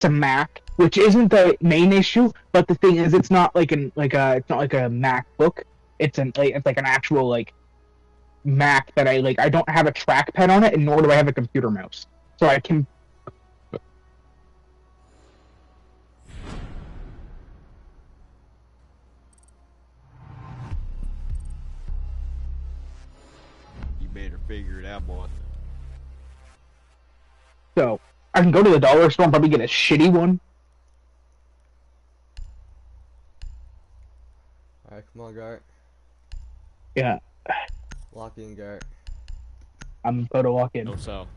to Mac, which isn't the main issue. But the thing is, it's not like it's not like a MacBook. It's like an actual like Mac that I like. I don't have a trackpad on it, and nor do I have a computer mouse. So I can. You made her figure it out, boy. So I can go to the dollar store and probably get a shitty one. Alright, come on, Gart. Yeah, Lock in, Gart. I'm about to walk in. Don't sell.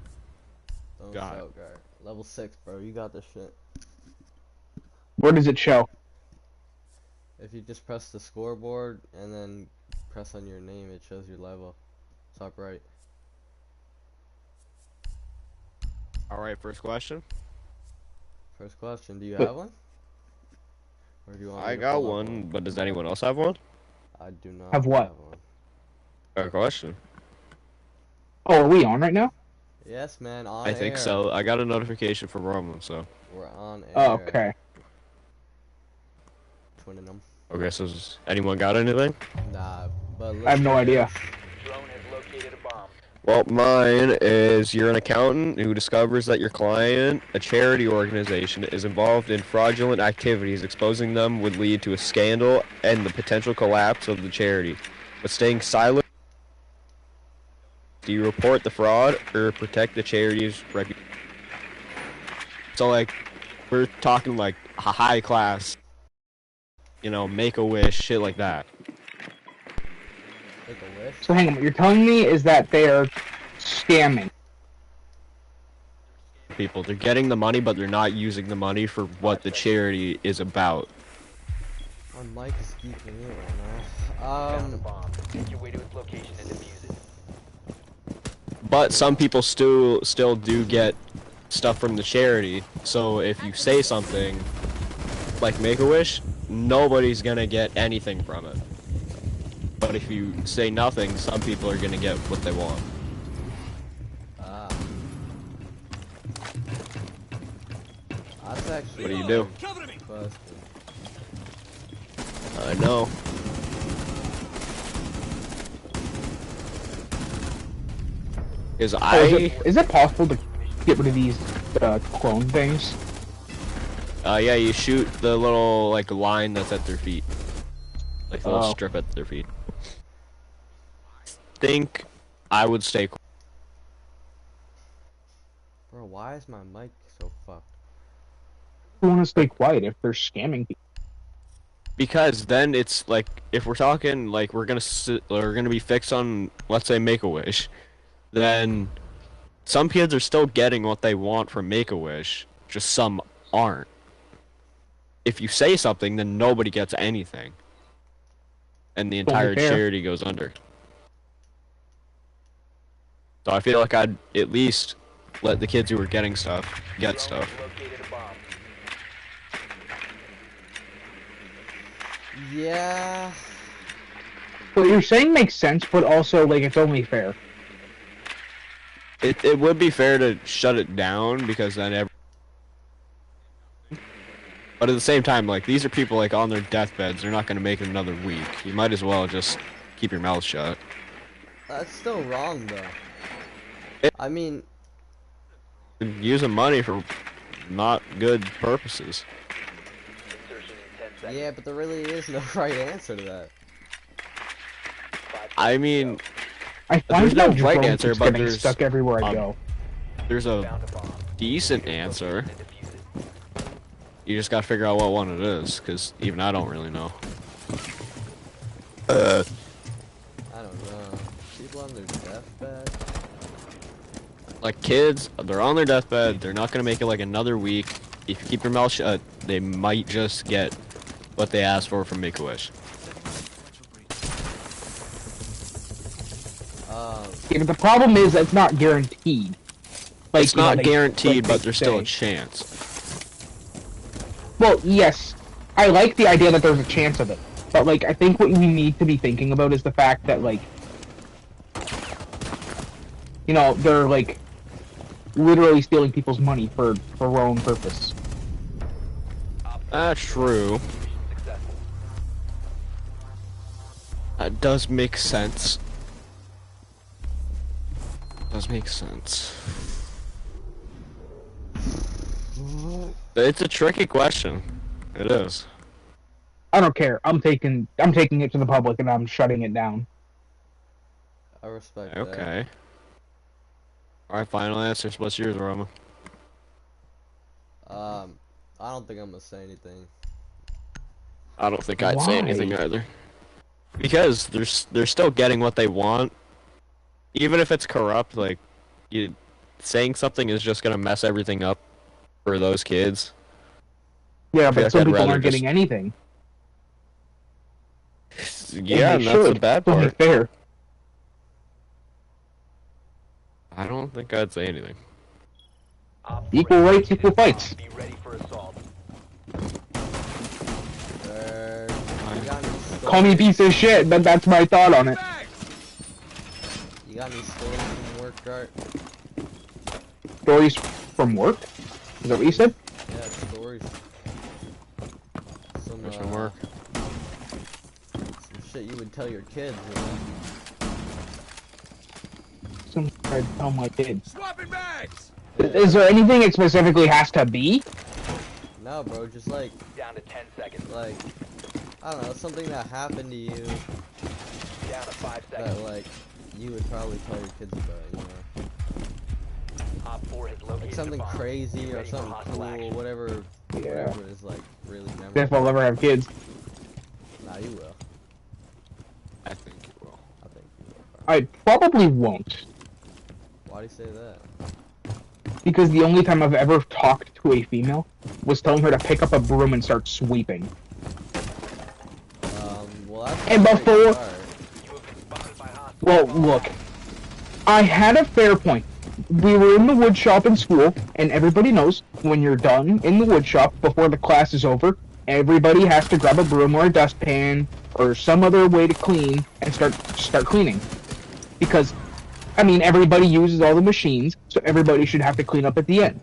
Don't Got shout, Gart. Level 6, bro. You got this shit. Where does it show? If you just press the scoreboard and then press on your name, it shows your level. Top right. Alright, first question. First question, do you have one? Or do you want me I to got pull up one, but does anyone else have one? I do not Have what? one. Fair question. Oh, are we on right now? Yes, man, on I think air. so. I got a notification from Roman, so. We're on air. Oh, okay. Twinning them. Okay, so anyone got anything? Nah, but I have no idea. Drone has located a bomb. Well, mine is you're an accountant who discovers that your client, a charity organization, is involved in fraudulent activities. Exposing them would lead to a scandal and the potential collapse of the charity. But staying silent, do you report the fraud or protect the charity's reputation? So, like, we're talking like a high class, you know, Make-A-Wish, shit like that. Make a wish. So hang on, what you're telling me is that they're scamming. People, they're getting the money, but they're not using the money for what the charity is about. My mic is geeking me right Found a now. bomb. Make your way to its location and defuse it. But some people still do get stuff from the charity. So if you say something like Make-A-Wish, nobody's gonna get anything from it. But if you say nothing, some people are gonna get what they want. Ah. That's actually. What do you do? Busted. I know. Is Is it possible to get rid of these clone things? yeah, you shoot the little like line that's at their feet, like the little Oh. strip at their feet. Think I would stay. Bro, why is my mic so fucked? Who want to stay quiet if they're scamming people? Because then it's like if we're talking like we're gonna be fixed on, let's say, Make-A-Wish, then some kids are still getting what they want from Make-A-Wish, just some aren't. If you say something, then nobody gets anything, and the entire fair. charity goes under. So I feel like I'd at least let the kids who are getting stuff get Drone stuff. has located a bomb. Yeah. What you're saying makes sense, but also like it's only fair. It would be fair to shut it down because then but at the same time, like, these are people like on their deathbeds. They're not gonna make it another week. You might as well just keep your mouth shut. That's still wrong, though. I mean, Using money for not good purposes. Insertion in 10 seconds. yeah, but there really is no right answer to that. 5 I mean, I find There's no that right drone answer, keeps but getting there's, stuck everywhere I go. there's a found a bomb. decent answer. And defuse it. You just gotta figure out what one it is, because even I don't really know. I don't know. People on their deathbed. Like, kids, they're on their deathbed. They're not gonna make it like another week. If you keep your mouth shut, they might just get what they asked for from Make-A-Wish. Yeah, but the problem is it's not guaranteed. Like, It's you know, not they- guaranteed, like but they there's still a say. chance. Well, yes, I like the idea that there's a chance of it, but like I think what we need to be thinking about is the fact that like, you know, they're like literally stealing people's money for their own purpose. True. Successful. That does make sense. Does make sense. It's a tricky question. It is. I don't care. I'm taking it to the public and I'm shutting it down. I respect that. Okay. Alright, final answers. What's yours, Roma? I don't think I'm gonna say anything. I don't think I'd say anything Why? either. Because they're still getting what they want. Even if it's corrupt, like, saying something is just gonna mess everything up for those kids. Yeah, feel but like some I'd people rather aren't getting anything. Yeah, And and they that's the should. bad It's only part. fair. I don't think I'd say anything. Op 4 Equal has rights, located equal a bomb. fights. Be ready for assault. You got any Call me a stories? piece of shit, but that's my thought on it. You got any stories from work, Dart? Stories from work? Is that what you said? Yeah, stories. Some, Which one work? some shit you would tell your kids, you know? Some I tell my kids. Swapping bags! Is there anything it specifically has to be? No, bro, just like, Down to 10 seconds. I don't know, something that happened to you Down to 5 that, seconds. like, you would probably tell your kids about, you know? Op 4 has located Like a something bomb. crazy Be or ready for something hostile cool, action. whatever is, like, really If memorable. I'll ever have kids. Nah, you will. I think you will. I think you will, bro. I probably won't. Why do you say that? Because the only time I've ever talked to a female was telling her to pick up a broom and start sweeping. Well, that's And not a before- great start. You have been spotted by hostiles. Well, look. I had a fair point. We were in the wood shop in school, and everybody knows when you're done in the wood shop before the class is over, everybody has to grab a broom or a dustpan or some other way to clean and start cleaning. Because, I mean, everybody uses all the machines, so everybody should have to clean up at the end.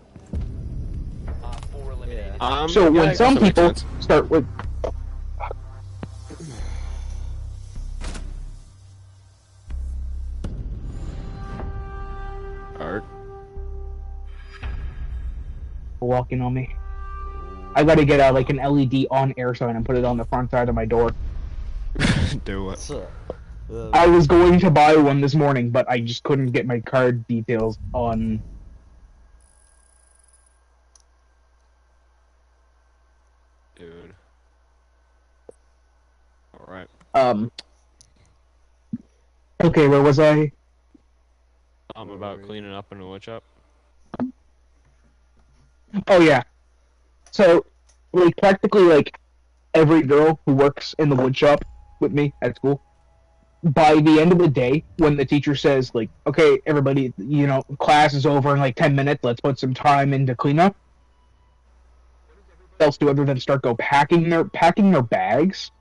Op 4 eliminated. So Yeah, I when guess some that makes people sense. start with Art. walking on me, I gotta get like an LED on air sign and put it on the front side of my door. Do it. What's up? I was going to buy one this morning, but I just couldn't get my card details on. Dude. Alright. Okay, where was I? About cleaning up in the wood shop. Oh yeah. So, like practically like every girl who works in the wood shop with me at school, by the end of the day, when the teacher says like, "Okay, everybody, you know, class is over in like 10 minutes. Let's put some time into cleanup." What else do other than start packing their bags?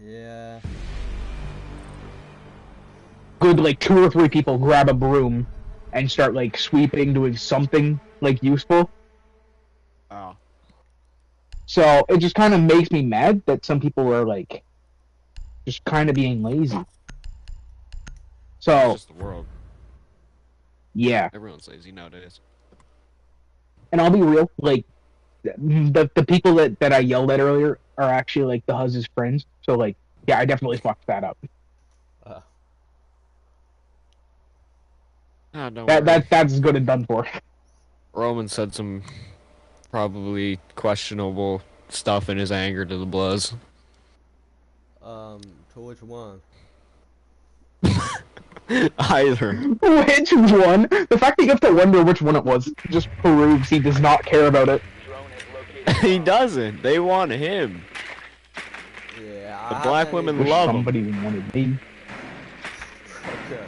Yeah. Good, like 2 or 3 people grab a broom and start like sweeping, doing something like useful. Oh. So it just kind of makes me mad that some people are like just kind of being lazy. It's So just the world. yeah, Everyone's lazy nowadays. and I'll be real, like the people that I yelled at earlier are actually like the hus's friends. So like, yeah, I definitely fucked that up. Ah, don't worry. That's good and done for. Roman said some probably questionable stuff in his anger to the Bloods. To which one? Either. Which one? The fact that you have to wonder which one it was just proves he does not care about it. Drone has located a He bomb. doesn't. They want him. Yeah. The black women Wish love him. somebody wanted me. Okay.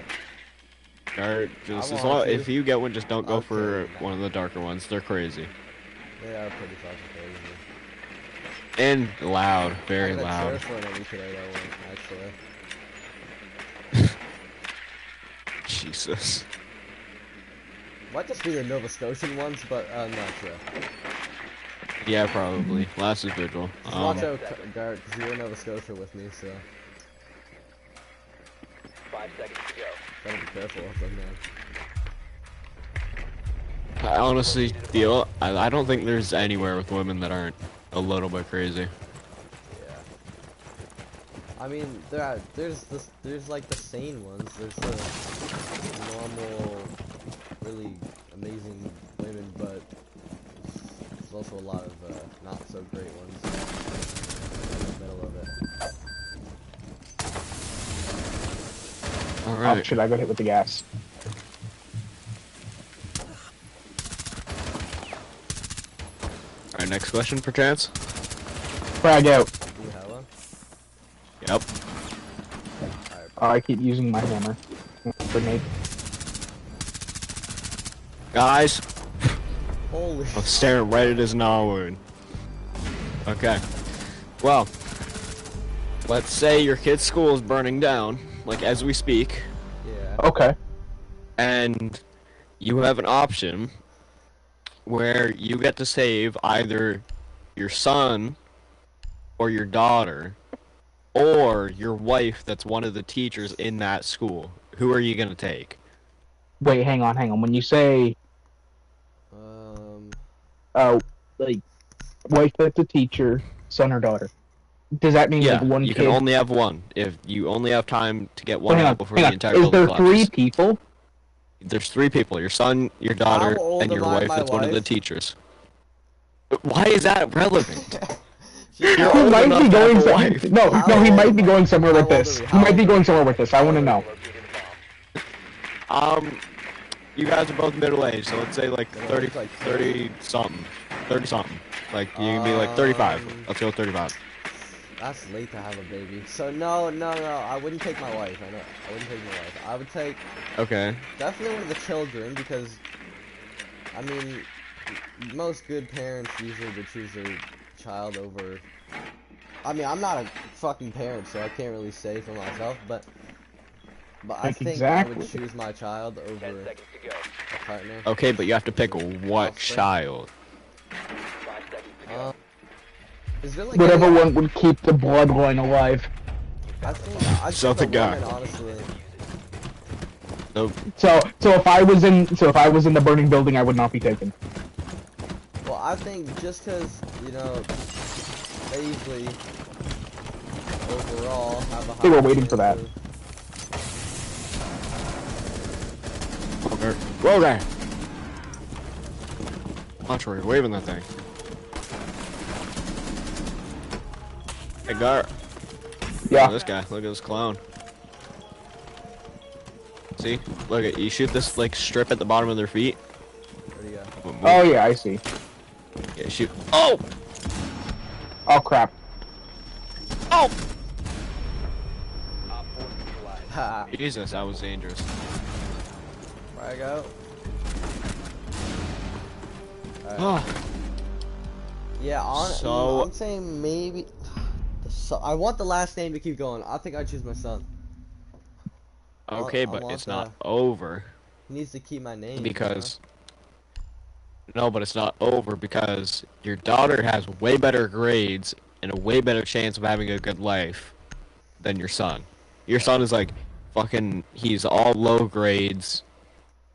Alright, just I as want long to. if you get one, just don't go Okay. for one of the darker ones. They're crazy They are pretty fucking crazy. and loud, very I got a loud. sheriff one every today that one, actually. Jesus. Might just be the Nova Scotian ones, but I'm not sure. Yeah, probably. Last is Vigil. Just watch out, Garrett, because you're in Nova Scotia with me, so 5 seconds to go. gotta be careful of them, man. I honestly feel I don't think there's anywhere with women that aren't a little bit crazy. Yeah. I mean, there's like the sane ones. There's the normal, really amazing women, but there's also a lot of not so great ones in the middle of it. All Oh, right. shit, I got hit with the gas. All right. Next question, perchance. Frag out. Do you have one? Yep. Oh, I keep using my hammer. Grenade. Guys, Holy I'm staring right at his gnaw wound. Okay. Well, let's say your kid's school is burning down, like as we speak, yeah. Okay. and you have an option where you get to save either your son or your daughter or your wife that's one of the teachers in that school. Who are you going to take? Wait, hang on. When you say, like, wife that's a teacher, son or daughter, does that mean Yeah, like one you kid? can only have one. If you only have time to get Wait, one hang on, out before hang the on. entire Is building there collapses. 3 people? There's 3 people, your son, your daughter, How old and your am I, wife my that's one of the wife? teachers. Why is that relevant? She's You're He old might enough be to have going a some- wife. No, How no, he old- might be going somewhere how with old this. are we? He might be How going old somewhere with this. I want to know. Located a bomb. You guys are both middle-aged, so let's say like 30, Middle-aged, like 30 something. 30 something. Like, you can be like 35. Let's go 35. That's late to have a baby. So no, I wouldn't take my wife. I wouldn't take my wife. I would take Okay. definitely one of the children because, I mean, most good parents usually would choose their child over. I mean, I'm not a fucking parent, so I can't really say for myself, but I think Exactly. I would choose my child 10 over seconds to go. a partner. Okay, but you have to pick what child. 5 seconds to go. Is there like Whatever any- one would keep the bloodline alive. I think I'd So choose a the guy. woman, honestly. So, So if I was in the burning building, I would not be taken. Well, I think just because, you know, they usually overall have a high They were waiting for chance that. of- okay. Watch where you're waving that thing. Hey, Gar. Look Yeah. at this guy. Look at this clown. See? Look at you shoot this like strip at the bottom of their feet. Where'd he go? Move. Oh yeah, I see. Yeah, shoot. Oh! Oh crap. Oh! Op 4 neutralized. Ha! Jesus, that was dangerous. Where I go? Alright. Oh, Yeah, So- I'm saying maybe. I want the last name to keep going. I think I'd choose my son. okay, I but want it's not the- over He needs to keep my name. because no, but it's not over because your daughter has way better grades and a way better chance of having a good life than your son. Your son is like fucking. He's all low grades.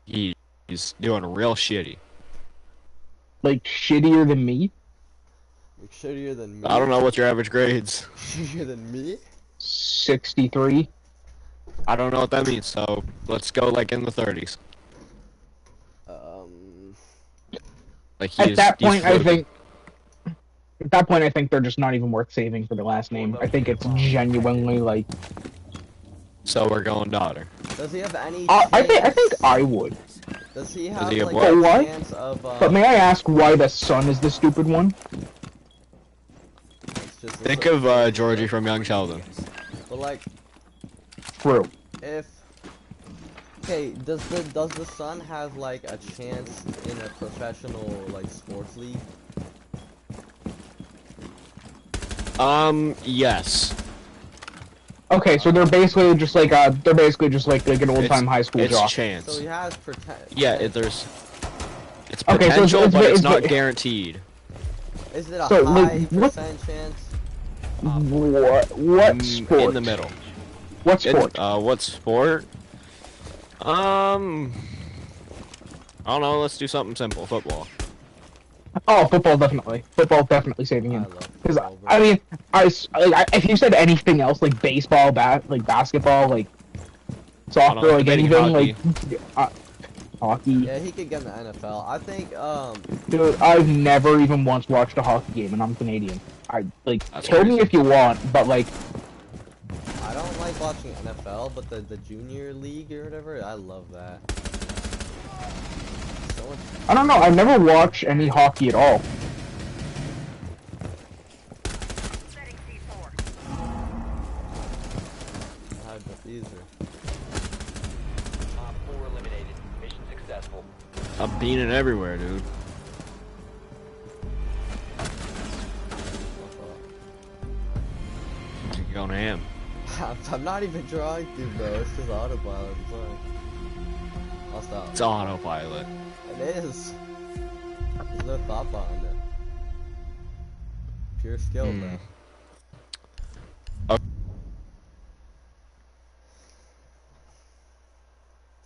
He's doing real shitty. Like shittier than me. You're shittier than me. I don't know what's your average grades. Shittier than me? 63. I don't know what that means. So let's go like in the 30s. Like he's, At that he's point, I floating. think. At that point, I think they're just not even worth saving for the last name. I think it's genuinely like. So we're going daughter. Does he have any? I think chance- I would. Does he have he have like what? a What? chance of? But may I ask why the son is the stupid one? It's just Think of Georgie from Young Sheldon. But like, True. if okay, does the son have like a chance in a professional like sports league? Yes. Okay, so they're basically just like an old time high school It's jock. chance. So he has Yeah, there's It's Okay, so potential, but it's not it's- guaranteed. Is it a So, like, high what- percent chance? what sport? In the middle. What sport? What sport? I don't know. Let's do something simple. Football. Oh, football definitely. Football definitely saving I him. love Because football, bro. I mean, if you said anything else like baseball, basketball, like soccer, like like debating anything, like hockey. Yeah, he could get in the NFL. I think, Dude, I've never even once watched a hockey game, and I'm Canadian. That's Kill me crazy. if you want, but like, I don't like watching NFL, but the junior league or whatever, I love that. So much. I don't know. I've never watched any hockey at all. Much easier. Op 4 eliminated. Mission successful. I'm beating everywhere, dude. You're going ham. I'm not even trying to, bro. It's just autopilot. I'm sorry. I'll stop. It's autopilot. It is. There's no thought behind it. Pure skill, Hmm. bro.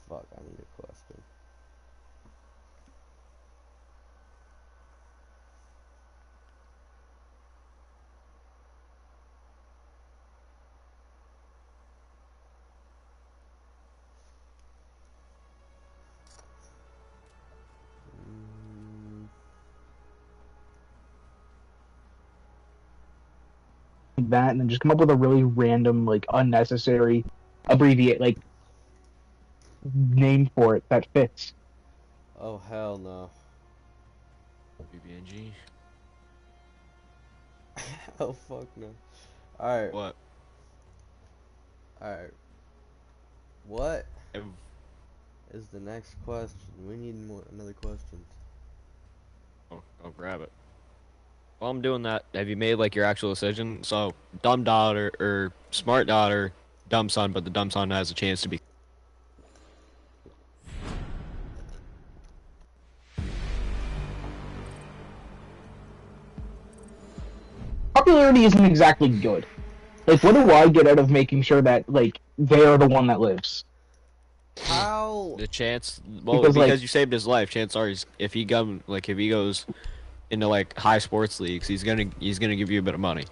Fuck, I need a question. That, and then just come up with a really random, like unnecessary, abbreviate like name for it that fits. Oh, hell no. BBNG. Oh, fuck no. Alright, What? alright. What Ev- is the next question? We need another question. Oh, I'll grab it. While I'm doing that, have you made like your actual decision? So, dumb daughter or smart daughter, dumb son, but the dumb son has a chance to be. Popularity isn't exactly good. Like, what do I get out of making sure that like they're the one that lives? How? The chance, well, Because, because like- you saved his life. Chances are, if he goes into like high sports leagues, he's gonna give you a bit of money.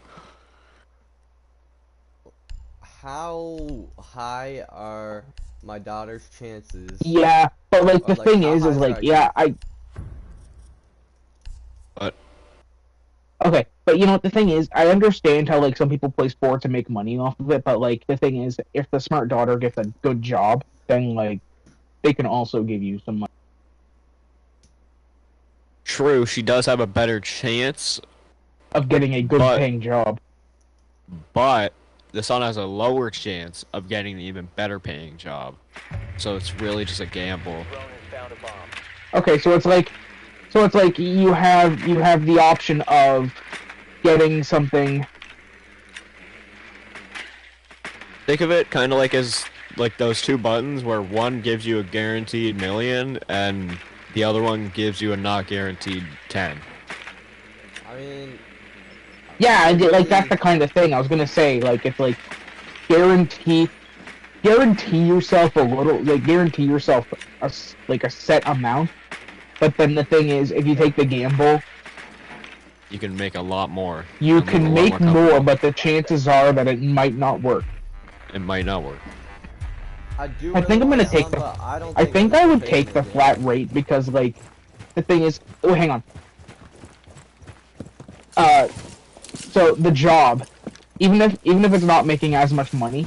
How high are my daughter's chances? Yeah, but like the Like, thing how is high like are yeah, you? But Okay, but you know what the thing is, I understand how like some people play sports and make money off of it, but like the thing is, if the smart daughter gets a good job, then like they can also give you some money. true, she does have a better chance, Of getting a good But- paying job. but the son has a lower chance of getting an even better paying job. So it's really just a gamble. Drone has found a bomb. Okay, so it's like you have the option of getting something. Think of it kind of like as like those two buttons where one gives you a guaranteed million and the other one gives you a not guaranteed 10. I mean, Yeah, like that's the kind of thing I was gonna say. Like it's like guarantee yourself a little, like guarantee yourself a set amount. But then the thing is, if you take the gamble, You can make a lot more. you and live a can lot make more, comfortable. but the chances are that it might not work. It might not work. I do. I think I'm really gonna want take some, the- but I don't. I think think I'm I gonna would pay take the anything. flat rate because like the thing is, oh hang on. So the job, even if it's not making as much money,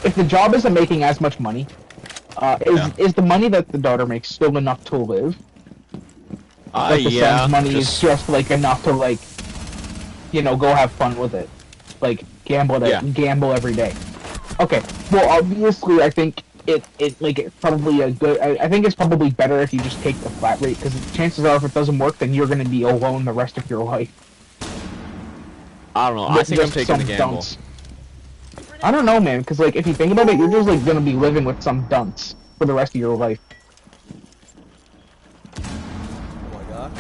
if the job isn't making as much money, is the money that the daughter makes still enough to live? Like the Yeah. son's money is just like enough to like, you know, go have fun with it, like gamble Yeah. gamble every day. Okay, well obviously I think it's probably a good. I think it's probably better if you just take the flat rate because chances are if it doesn't work then you're gonna be alone the rest of your life. I don't know. I think I'm Just taking the some gamble. dunce. I don't know, man, because, like, if you think about it, you're just, like, gonna be living with some dunce for the rest of your life. Oh my god.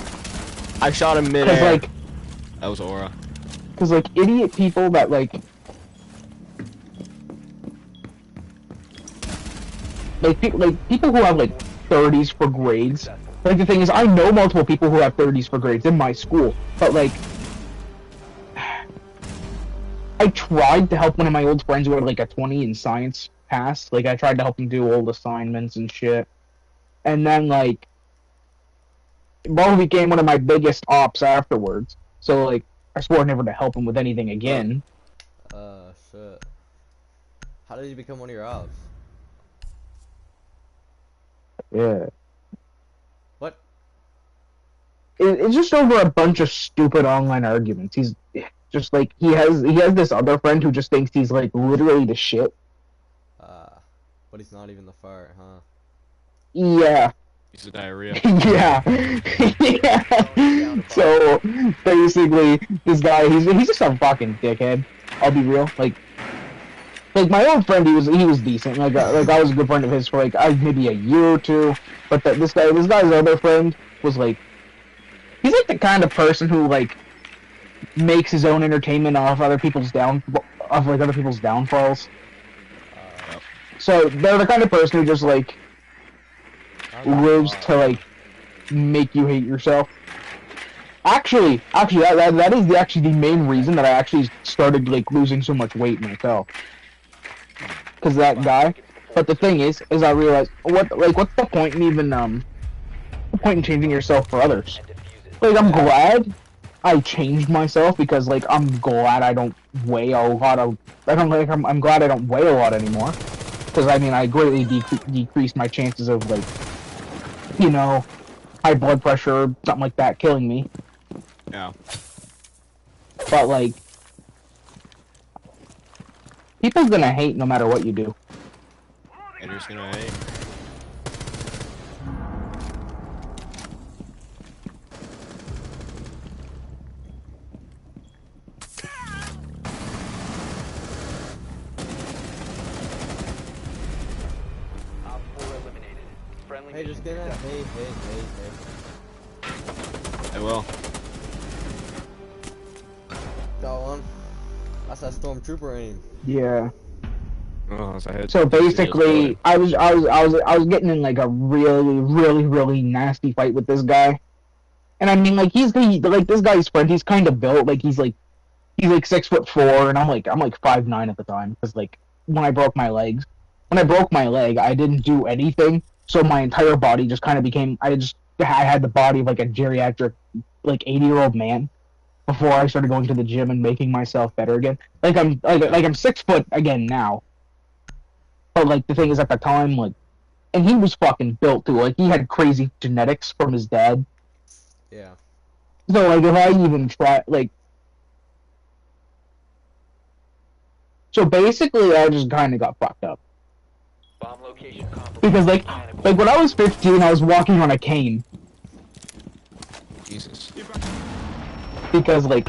I shot him Because, midair. like, That was Aura. idiot people that, like, people who have, like, 30s for grades. Like, the thing is, I know multiple people who have 30s for grades in my school, but, like, I tried to help one of my old friends who had, like, a 20 in science pass. Like, I tried to help him do old assignments and shit. And then, like, Bo became one of my biggest ops afterwards. So, like, I swore never to help him with anything again. Shit. How did you become one of your ops? Yeah. What? It's just over a bunch of stupid online arguments. He's just like he has this other friend who just thinks he's like literally the shit. But he's not even the fart, huh? Yeah. He's a diarrhea. Yeah. Yeah. So basically, this guy he's just a fucking dickhead. I'll be real. Like my old friend, he was decent. Like I was a good friend of his for like maybe a year or two. But this guy's other friend was like, he's like the kind of person who like makes his own entertainment off other people's downfalls. So they're the kind of person who just like lives to like make you hate yourself. Actually, that is the main reason that I actually started like losing so much weight myself. Cause that guy. But the thing is I realized what's the point in even the point in changing yourself for others? Like I'm glad I changed myself because like I'm glad I don't weigh a lot of I'm glad I don't weigh a lot anymore. Because I mean I greatly decreased my chances of like, you know, high blood pressure or something like that killing me. Yeah. But like, people's gonna hate no matter what you do. Haters gonna hate. Op 4 eliminated. Friendly Hey, just mission get that. successful. Hey. I will. Got one. That's that stormtrooper aim. Yeah. Oh, so I had So basically, I was getting in like a really nasty fight with this guy, and I mean like like this guy's friend. He's kind of built like he's like 6'4", and I'm like 5'9" at the time because like when I broke my leg, I didn't do anything, so my entire body just kind of became I had the body of like a geriatric like 80-year-old man before I started going to the gym and making myself better again. Like I'm 6 foot again now. But like the thing is, at the time, like, and he was fucking built too. Like he had crazy genetics from his dad. Yeah. So like if I even try, like, so basically I just kind of got fucked up Bomb location compromised. because like when I was 15, I was walking on a cane Jesus. because like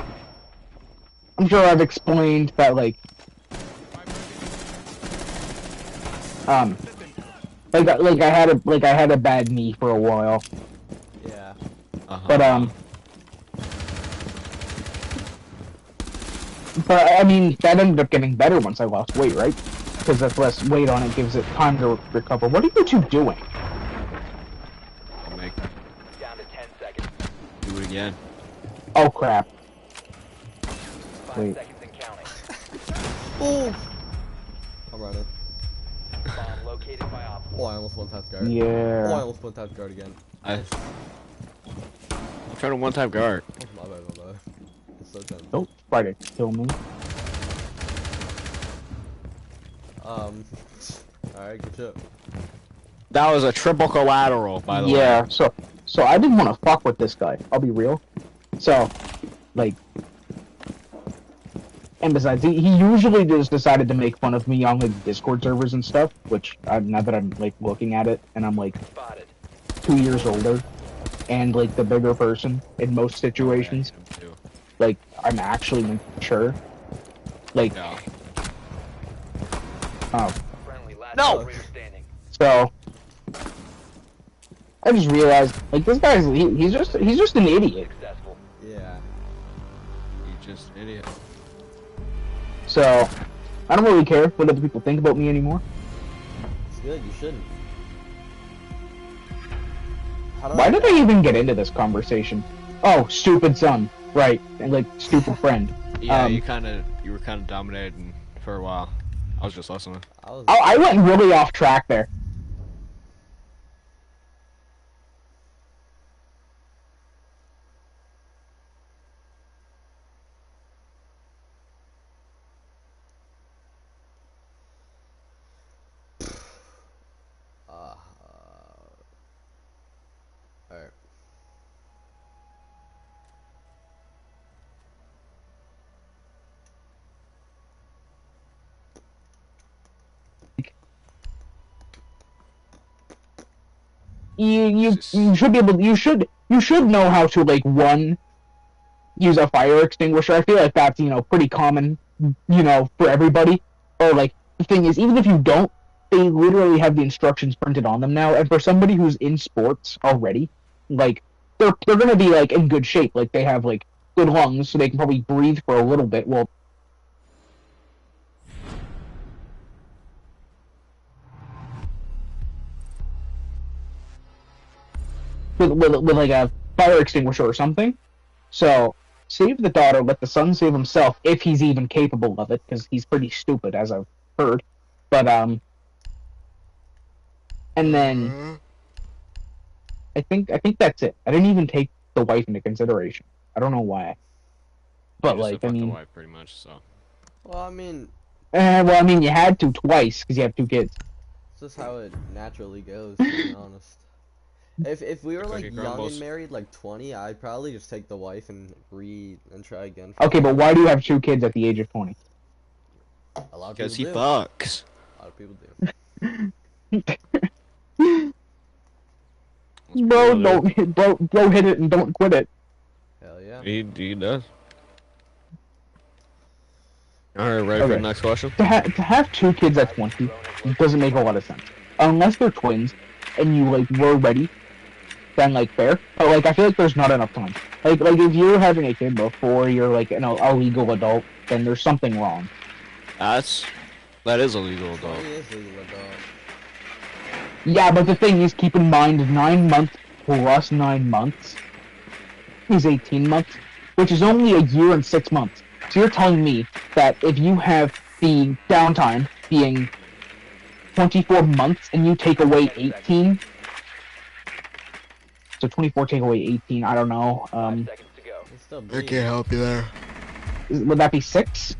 I'm sure I've explained that like I had a bad knee for a while. Yeah. But I mean that ended up getting better once I lost weight, right? Because that's less weight on it gives it time to recover. What are you two doing? I'll make Down to 10 seconds. do it again. Oh crap! 5 Wait. seconds and counting. Oh! I'm running. Bomb located by Op 4. Oh, I almost one-tapped guard. Oh, I Yeah. almost one-tapped guard again. I'm trying to one-tap guard. Oh, my bad. It's so tense. Don't try to kill me. Alright, good shit. That was a triple collateral, by the way. Yeah. So I didn't want to fuck with this guy. I'll be real. So, like. And besides, he usually just decided to make fun of me on like Discord servers and stuff, which now that I'm like looking at it, and I'm like Spotted. 2 years older, and like the bigger person in most situations, Yeah, him, too. like I'm actually mature. Like Yeah. Oh, Friendly, last No! operator standing. so I just realized, like, this guy's he's just an idiot. Successful. Yeah. You just an idiot. So I don't really care what other people think about me anymore. It's good. You shouldn't. How do Why did I even get into this conversation? Oh, stupid son, right? And like stupid friend. Yeah, Um, you were kind of dominating for a while. I was just listening. I went really off track there. Alright. You should be able. You should know how to like use a fire extinguisher. I feel like that's pretty common for everybody. Or like the thing is, even if you don't, they literally have the instructions printed on them now. And for somebody who's in sports already, like they're gonna be like in good shape. Like they have like good lungs, so they can probably breathe for a little bit. Well. With like a fire extinguisher or something. So save the daughter, let the son save himself if he's even capable of it, because he's pretty stupid, as I've heard. But and then I think that's it. I didn't even take the wife into consideration. I don't know why. But You just like, I fucked the mean, wife pretty much. So Well, I mean, you had to twice because you have 2 kids. it's just how it naturally goes, to be honest. If we were like Cookie young crumbles. and married, like 20, I'd probably just take the wife and try again. Okay, but why do you have 2 kids at the age of 20? A lot of because he people do. fucks. A lot of people do. Bro, don't hit it and don't quit it. Hell yeah. He does. Alright, ready for Okay. the next question? To have 2 kids at 20 doesn't make a lot of sense. Unless they're twins and you like were ready, then like fair. But like I feel like there's not enough time. Like if you're having a kid before you're like a legal adult, then there's something wrong. That is a legal adult. 20 is legal adult. Yeah, but the thing is, keep in mind 9 months plus 9 months is 18 months, which is only a year and 6 months. So you're telling me that if you have the downtime being 24 months and you take away 18, so 24 take away 18, I don't know, 5 seconds to go. It's still I big. can't help you there. would that be 6?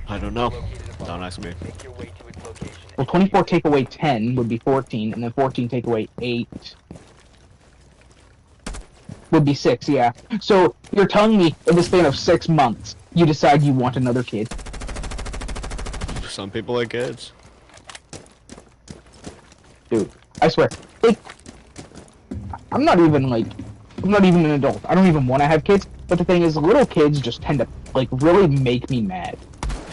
I don't know. Located a bomb. Don't ask me. Make your way to its location. Well, 24 take away 10 would be 14, and then 14 take away 8 would be 6, yeah. So you're telling me in the span of 6 months, you decide you want another kid? Some people like kids. Dude, I swear, like, I'm not even an adult. I don't even want to have kids. But the thing is, little kids just tend to like really make me mad.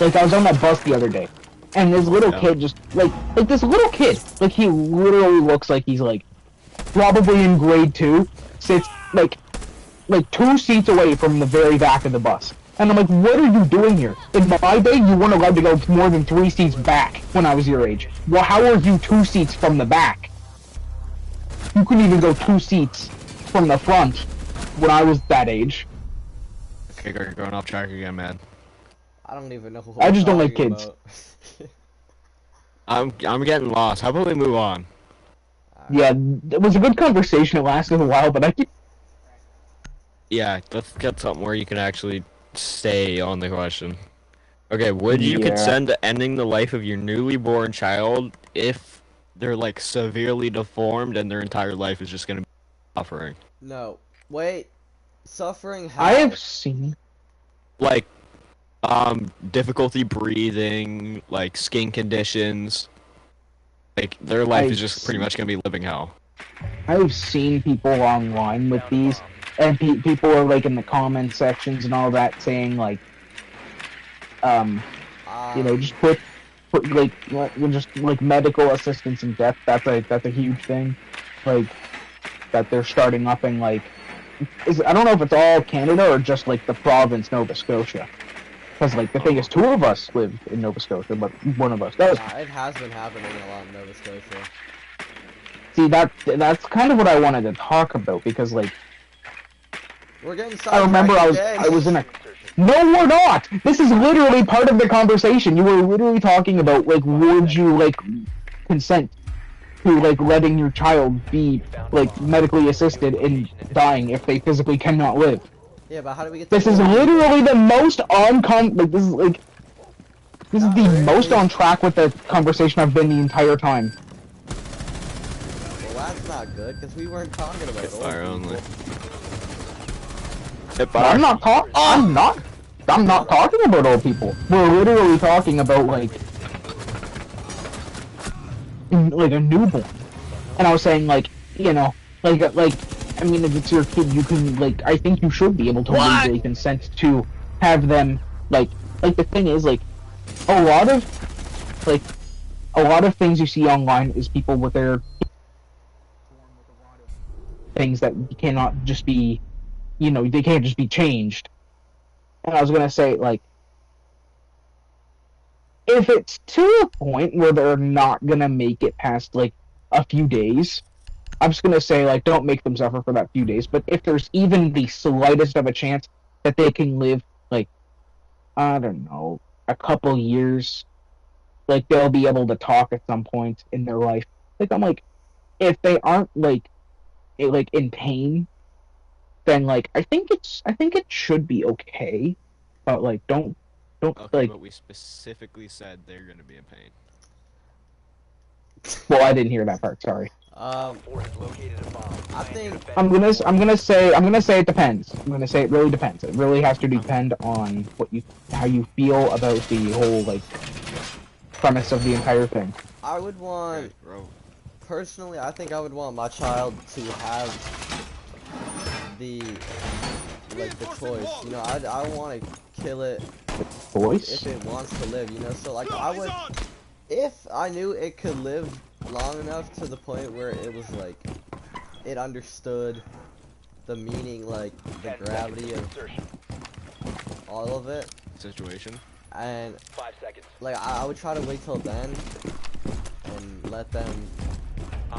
Like I was on that bus the other day, and this little Yeah. kid just like this little kid, like he literally looks like he's like probably in grade 2, sits like 2 seats away from the very back of the bus. And I'm like, what are you doing here? In my day, you weren't allowed to go more than 3 seats back when I was your age. Well, how are you 2 seats from the back? You couldn't even go 2 seats from the front when I was that age. Okay, you're going off track again, man. I don't even know who I I'm just don't like talking kids. about. I'm getting lost. How about we move on? Yeah, it was a good conversation. It lasted a while, but I keep... Yeah, let's get something where you can actually stay on the question. Okay, would you Yeah. consent to ending the life of your newly born child if they're like severely deformed and their entire life is just gonna be suffering? No. Wait. Suffering how? I have seen... Like, difficulty breathing, like skin conditions. Like, their life is just pretty much gonna be living hell. I've seen people online with these, and people are like in the comment sections and all that saying like, just just like medical assistance in death. That's a huge thing. Like that they're starting up in like I don't know if it's all Canada or just like the province Nova Scotia. Because like the thing is, two of us live in Nova Scotia, but one of us does. It has been happening a lot in Nova Scotia. See, that's kind of what I wanted to talk about because like We're getting I remember I was in a. No, we're not. This is literally part of the conversation. You were literally talking about like, would you like consent to like letting your child be like medically assisted in dying if they physically cannot live? Yeah, but how do we get? This is literally the most this is the most on track with the conversation I've been the entire time. Well, that's not good because we weren't talking about old Fire people. only. Hit fire. I'm not talking about old people. We're literally talking about like a newborn. And I was saying like, you know, like I mean, if it's your kid, you can like I think you should be able to legally consent to have them like the thing is like a lot of things you see online is people with their things that cannot just be, you know, they can't just be changed. And I was gonna say, like, if it's to a point where they're not gonna make it past, like, a few days, I'm just gonna say, like, don't make them suffer for that few days. But if there's even the slightest of a chance that they can live, like, I don't know, a couple years, like, they'll be able to talk at some point in their life. Like, I'm like, if they aren't, like in pain, then like I think it should be okay, but like don't Okay, like. but we specifically said they're gonna be in pain. Well, I didn't hear that part. Sorry. I think I'm gonna say it depends. I'm gonna say it really depends. It really has to depend on how you feel about the whole like premise of the entire thing. I would want. Okay, bro. Personally, I think I would want my child to have the choice. You know, I want to kill it Voice? if it wants to live. You know, so like I would, if I knew it could live long enough to the point where it was like it understood the meaning, like the gravity of all of it. Situation. And 5 seconds. like I would try to wait till then and let them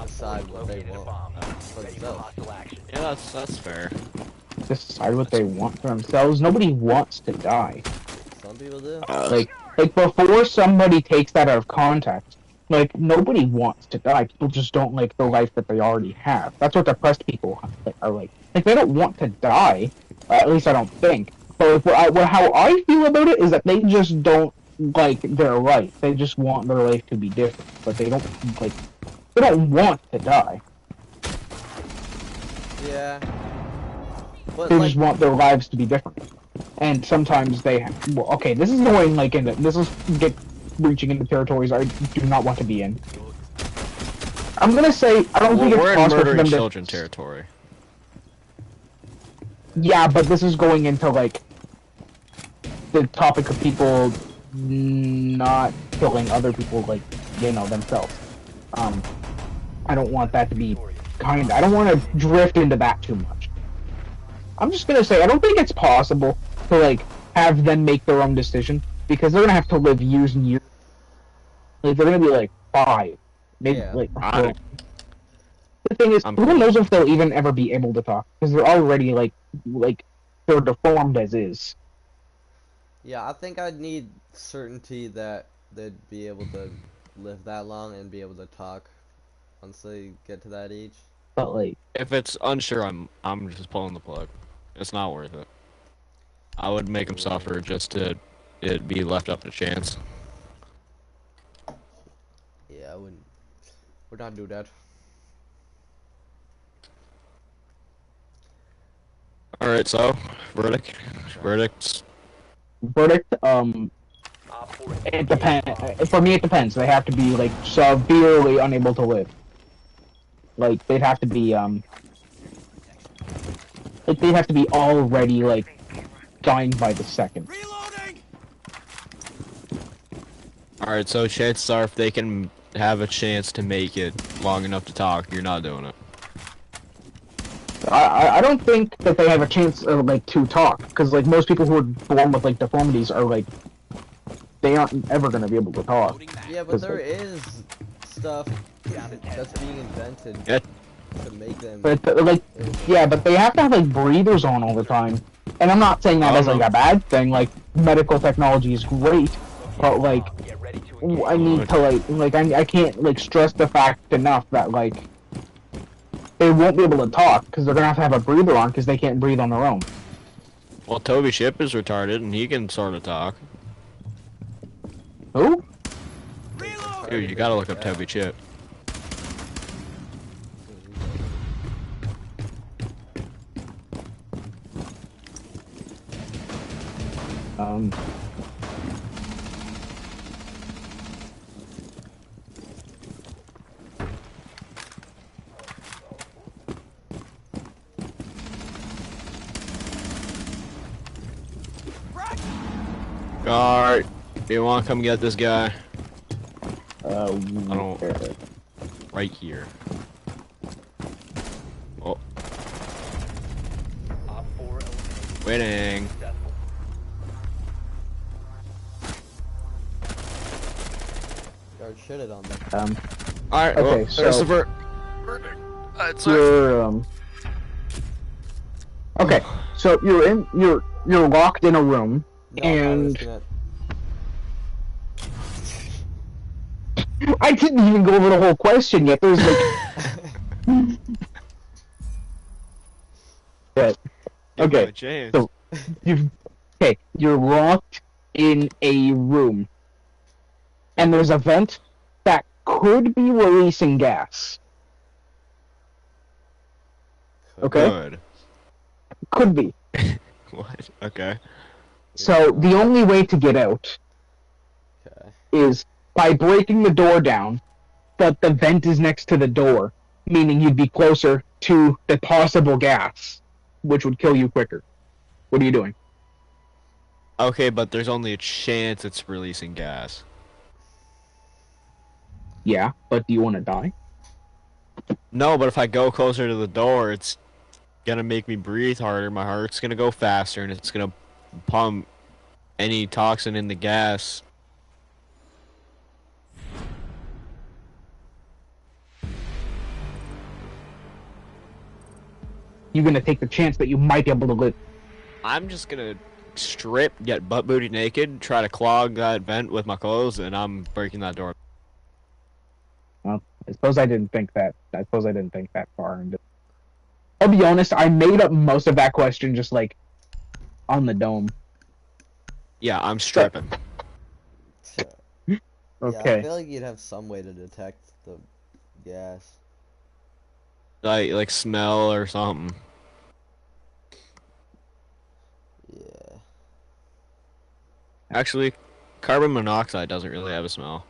decide what they want for themselves. Yeah, that's fair. Decide what they want for themselves. Nobody wants to die. Some people do. Like before somebody takes that out of context, like nobody wants to die. People just don't like the life that they already have. That's what depressed people are like. Like they don't want to die. At least I don't think. But how I feel about it is that they just don't like their life. They just want their life to be different. But they don't like. They don't want to die. Yeah. But They like, just want their lives to be different. And sometimes they well, okay, this is going like into reaching into territories I do not want to be in. I'm gonna say I don't think it's we're in possible for murdering them to. children territory. Yeah, but this is going into like the topic of people not killing other people, like you know themselves. I don't want that to be I don't want to drift into that too much. I'm just gonna say I don't think it's possible to like have them make their own decision because they're gonna have to live years and years. Like they're gonna be like 5, maybe Yeah. like. Well, the thing is, who knows if they'll even ever be able to talk because they're already like they're deformed as is. yeah, I think I'd need certainty that they'd be able to live that long and be able to talk once they get to that age. But like, If it's unsure, I'm just pulling the plug. It's not worth it. I would make them suffer just to it be left up to chance. Yeah, I wouldn't. Would not do that. All right, so verdicts. verdict, it depends. For me, it depends. They have to be like severely unable to live. Like they'd have to be like they'd have to be already like dying by the second. Reloading! Alright, so chances are if they can have a chance to make it long enough to talk, you're not doing it. I don't think that they have a chance of like to talk, because like most people who are born with like deformities are like they aren't ever gonna be able to talk. Yeah, but there is stuff that's being invented Yeah. to make them. But like, yeah, but they have to have like breathers on all the time. And I'm not saying that as like a bad thing. Like medical technology is great, but like Get ready to engage. I need to like I can't like stress the fact enough that like they won't be able to talk because they're gonna have a breather on because they can't breathe on their own. Well, Toby Ship is retarded and he can sort of talk. Who? Dude, you gotta look up Toby Chip. Um. Alright, do you want to come get this guy? I don't- Right here. Oh, Op 4 eliminated. winning. Successful. Guard shitted on them. Alright, Okay, well, there's so- the That's it. You're Okay, so you're locked in a room, No, I was and gonna- I didn't even go over the whole question yet. There's like, yeah. Okay, James. so you're locked in a room, and there's a vent that could be releasing gas. Okay, Good. could be. What? Okay. So the only way to get out Okay. is by breaking the door down, but the vent is next to the door, meaning you'd be closer to the possible gas, which would kill you quicker. What are you doing? Okay, but there's only a chance it's releasing gas. Yeah, but do you want to die? No, but if I go closer to the door, it's gonna make me breathe harder, my heart's gonna go faster, and it's gonna pump any toxin in the gas. You're gonna take the chance that you might be able to live. I'm just gonna strip, get butt booty naked, try to clog that vent with my clothes, and I'm breaking that door. Well, I suppose I didn't think that. I suppose I didn't think that far. And I'll be honest, I made up most of that question just like on the dome. Yeah, I'm stripping. Yeah, I Okay. feel like you'd have some way to detect the gas. Like smell or something. Yeah. Actually, carbon monoxide doesn't really have a smell.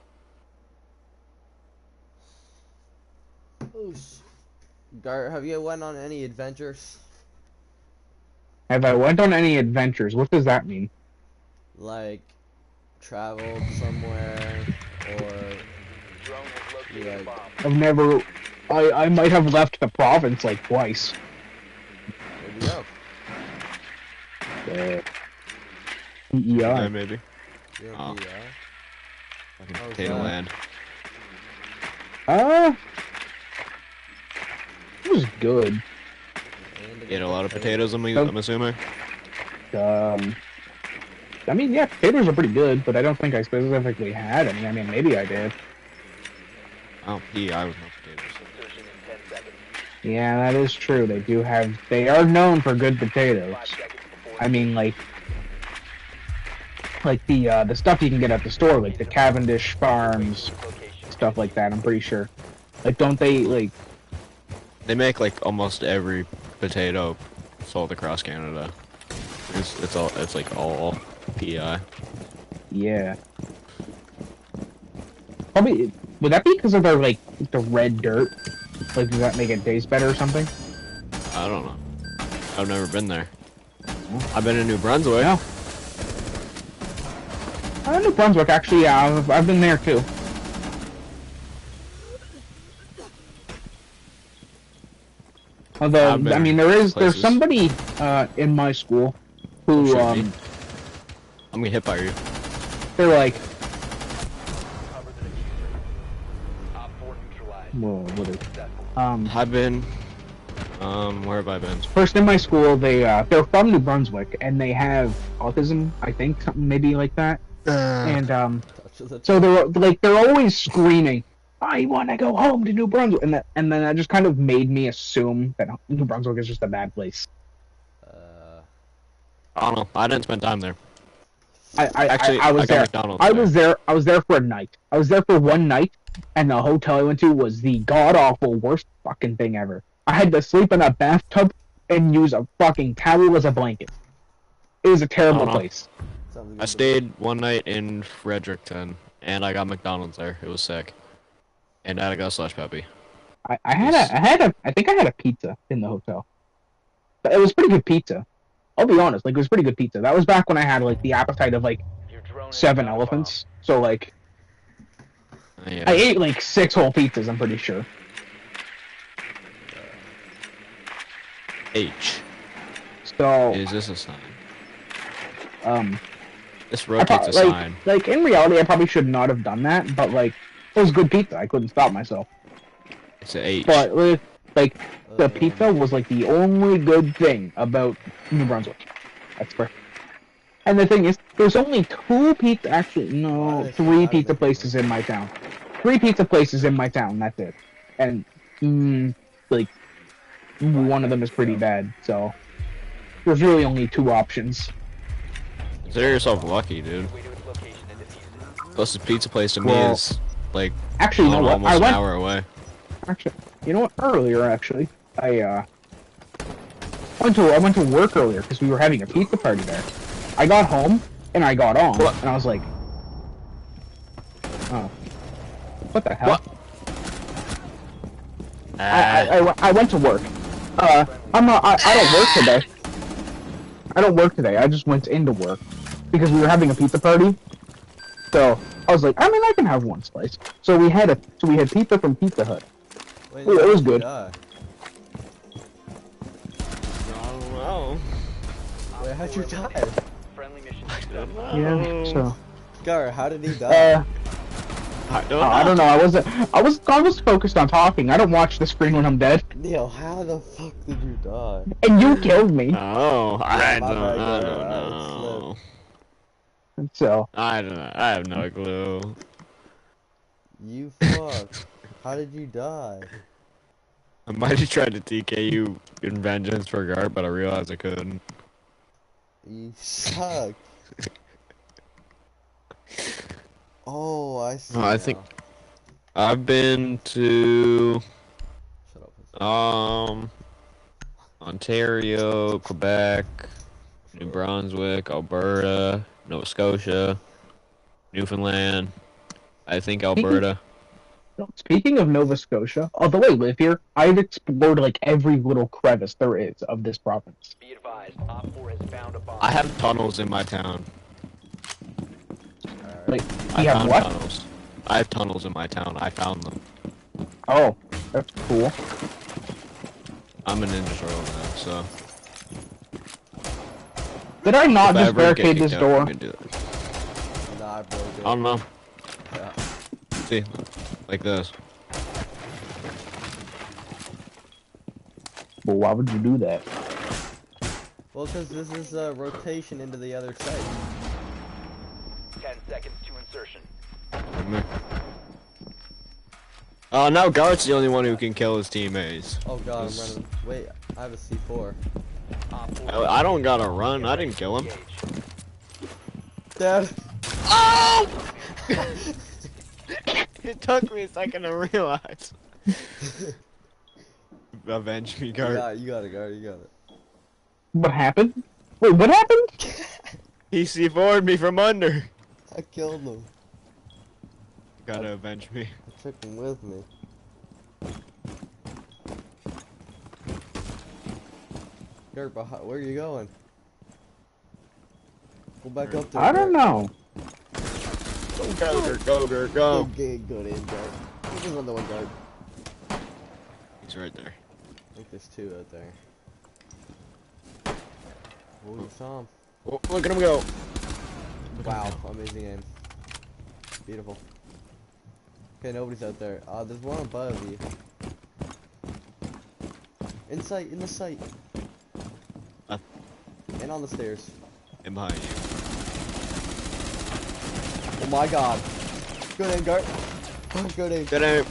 Gar, have you went on any adventures? Have I went on any adventures? What does that mean? Like, traveled somewhere, or Drone has located Yeah. a bomb. I've never. I might have left the province like twice. where'd you go? PEI. Yeah, maybe. You're in Oh. PEI? Fucking How's potato that? land. It was good. You ate a lot of potatoes, I'm assuming. I mean, yeah, potatoes are pretty good, but I don't think I specifically had any. I mean, maybe I did. Oh, PEI with no potatoes. Insertion in 10 seconds. Yeah, that is true. They do have. They are known for good potatoes. 5 seconds before I mean, like the stuff you can get at the store, like the Cavendish Farms location. stuff like that. I'm pretty sure. Like, don't they like? They make like almost every potato sold across Canada. It's like all PEI. Yeah. Probably. Would that be because of their like the red dirt? Like, does that make it taste better or something? I don't know. I've never been there. I've been in New Brunswick. No. New Brunswick, actually, yeah, I've been there too. Although, I've been I mean, in there's places. somebody in my school Don't who shoot me. I'm gonna hit by you. they're like, Cover the diffuser. Op 4 neutralized. whoa, what is Successful. I've been. Where have I been? first in my school, they're from New Brunswick and they have autism, I think, something maybe like that. And Touch of the so they're always screaming, "I want to go home to New Brunswick," and then that just kind of made me assume that New Brunswick is just a bad place. I don't know. I didn't spend time there. I was got there. McDonald's I there. was there. I was there for a night. I was there for one night, and the hotel I went to was the god awful worst fucking thing ever. I had to sleep in a bathtub and use a fucking towel as a blanket. It was a terrible know. place. I stayed one night in Fredericton, and I got McDonald's there. It was sick. And I got a slush puppy. I think I had a pizza in the hotel. But it was pretty good pizza. I'll be honest, like it was pretty good pizza. That was back when I had like the appetite of like Your drone has 7 found a elephants. So like Yeah. I ate like 6 whole pizzas, I'm pretty sure. H. So Is this a sign? This I rotates a sign. like in reality I probably should not have done that, but like it was good pizza. I couldn't stop myself. It's a H. But like the pizza was like the only good thing about New Brunswick. That's fair. And the thing is, there's only 2 pizza, actually no, 3 pizza places in my town. 3 pizza places in my town. That's it. And like one of them is pretty bad. So there's really only 2 options. Consider yourself lucky, dude. way to its location and defuse it. Closest pizza place to me Well, is like Actually, you know what? almost an hour away. Actually, you know what? Earlier, actually, I went to work earlier because we were having a pizza party there. I got home and I got on, What? and I was like, "Oh, what the hell?" I went to work. I'm not. I don't work today. I don't work today. I just went into work because we were having a pizza party. So I was like, I mean, I can have one slice. So we had pizza from Pizza Hut. Wait, Ooh, it was how'd you good. die? I don't know. Wait, how'd you die? Friendly mission Yeah. So. Gar, how did he die? I don't know. I don't know. I was focused on talking. I don't watch the screen when I'm dead. Neil, how the fuck did you die? And you killed me. Oh, I my don't bad, Gar, know. So I don't know. I have no clue. You fuck. How did you die? I might have tried to TK you in vengeance for guard, but I realized I couldn't. You suck. Oh, I see. Oh, I think I've been to Shut up. Ontario, Quebec, New Brunswick, Alberta, Nova Scotia, Newfoundland. I think Alberta. speaking of Nova Scotia, although I live here, I've explored like every little crevice there is of this province. Be advised, Op 4 has found a bomb. I have tunnels in my town. Like, I you have found what? tunnels. I have tunnels in my town. I found them. Oh, that's cool. I'm a ninja turtle now, so. Did I not if I just ever get barricade kicked this out, door? I'm gonna do it. Nah, I broke it. I don't know. Yeah. See, like this. Well, why would you do that? Well, because this is a rotation into the other side. 10 seconds to insertion. Oh, now Gart's the only one who can kill his teammates. Oh god, I'm This- running. Wait, I have a C4. Op 4 I don't gotta run. I didn't kill him. engaged. Dad! Oh! It took me a second to realize. Avenge me, Gart. You got it, Gar, you got it. What happened? Wait, what happened? He C4'd me from under. I killed him. Gotta avenge me. I took him with me. Gert, where are you going? Go back up there. I don't Gert. know. Go. Okay, good in, Dart. There's another one, Dart. He's right there. I think there's two out there. Oh, you saw him. Oh, look at him go. Wow, amazing aim. Beautiful. Okay, nobody's out there. There's one above you. In sight, in the sight. And on the stairs. And behind you. Oh my god. Good aim, Dart. Good aim. Good aim.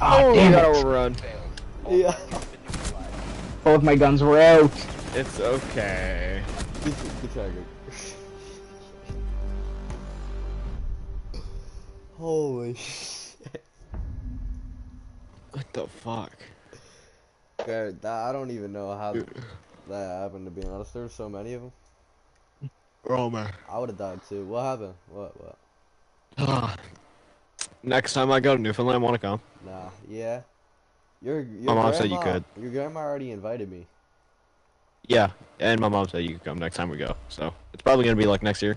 Oh, You damn got it. overrun. Yeah. Both my guns were out. It's okay. Good try, good. Holy shit. What the fuck? Garrett, I don't even know how that happened, to be honest. There were so many of them. Oh man. I would have died too. What happened? What? Next time I go to Newfoundland, want to come? Nah, yeah. Your My mom said you could. Your grandma already invited me. Yeah, and my mom said you could come next time we go. So it's probably gonna be like next year.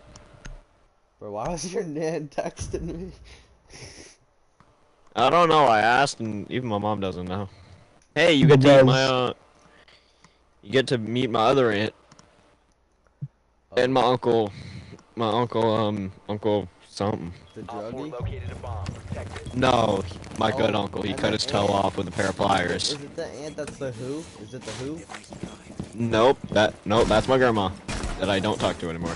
Bro, why was your nan texting me? I don't know. I asked, and even my mom doesn't know. Hey, you get to meet you get to meet my other aunt and my uncle, uncle something. The Op 4 druggie? located a bomb. Protect it. No, my good Oh, uncle. He and cut the his toe aunt- off with a pair of pliers. Is it the aunt that's the who? Is it the who? Nope, that's my grandma that I don't talk to anymore.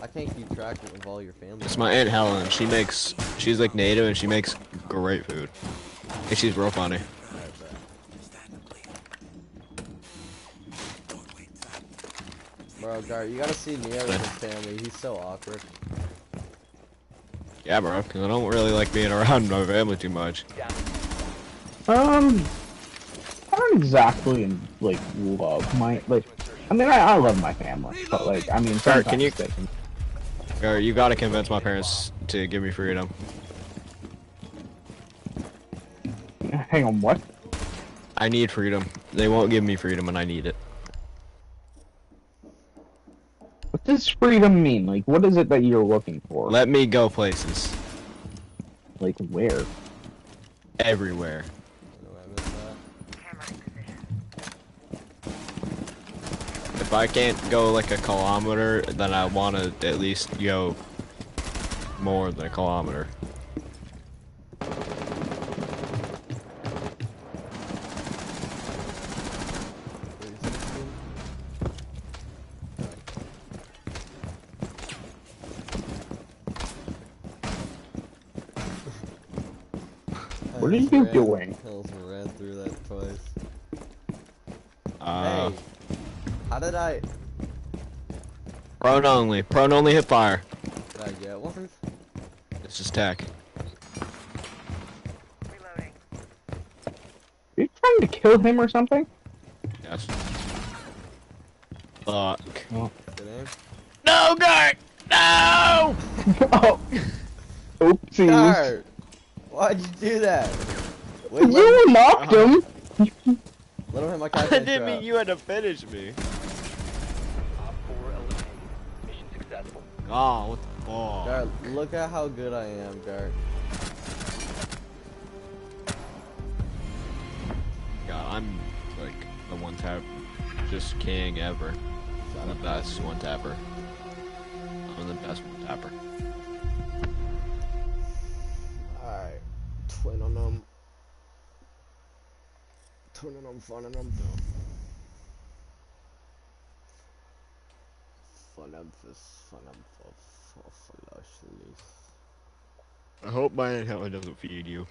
I can't keep track of all your family. It's my aunt Helen. She's like native and she makes great food. And she's real funny. Alright, bet. Bro, Gar, you gotta see Neo with his family. He's so awkward. Yeah, bro, because I don't really like being around my family too much. I don't exactly like love my like. I mean, I love my family, but like, I mean, Sir, can you- sometimes they Or you gotta convince my parents to give me freedom. hang on, what? I need freedom. They won't give me freedom and I need it. What does freedom mean? Like, what is it that you're looking for? Let me go places. Like, where? Everywhere. I know I missed that. If I can't go like a kilometer, then I want to at least go more than a kilometer. What are you doing? Hills ran through that twice. Uh, Hey, how did I prone only. Prone only hip fire. get one? This is tech. Are you trying to kill him or something? Yes. Fuck. Good aim. No, guard! No! Oh, oopsies! Gar, why'd you do that? Wait, You knocked him. let him hit my I content didn't trap. mean you had to finish me. Op 4 eliminated. Mission successful. Oh, what the fuck? Gar, look at how good I am, Gar. God, I'm like the one tap, just king ever. I'm the best one tapper. I'm the best one tapper. Alright. Twin on them. Twin on them, fun on them. Fun I hope my Aunt Helen doesn't feed you.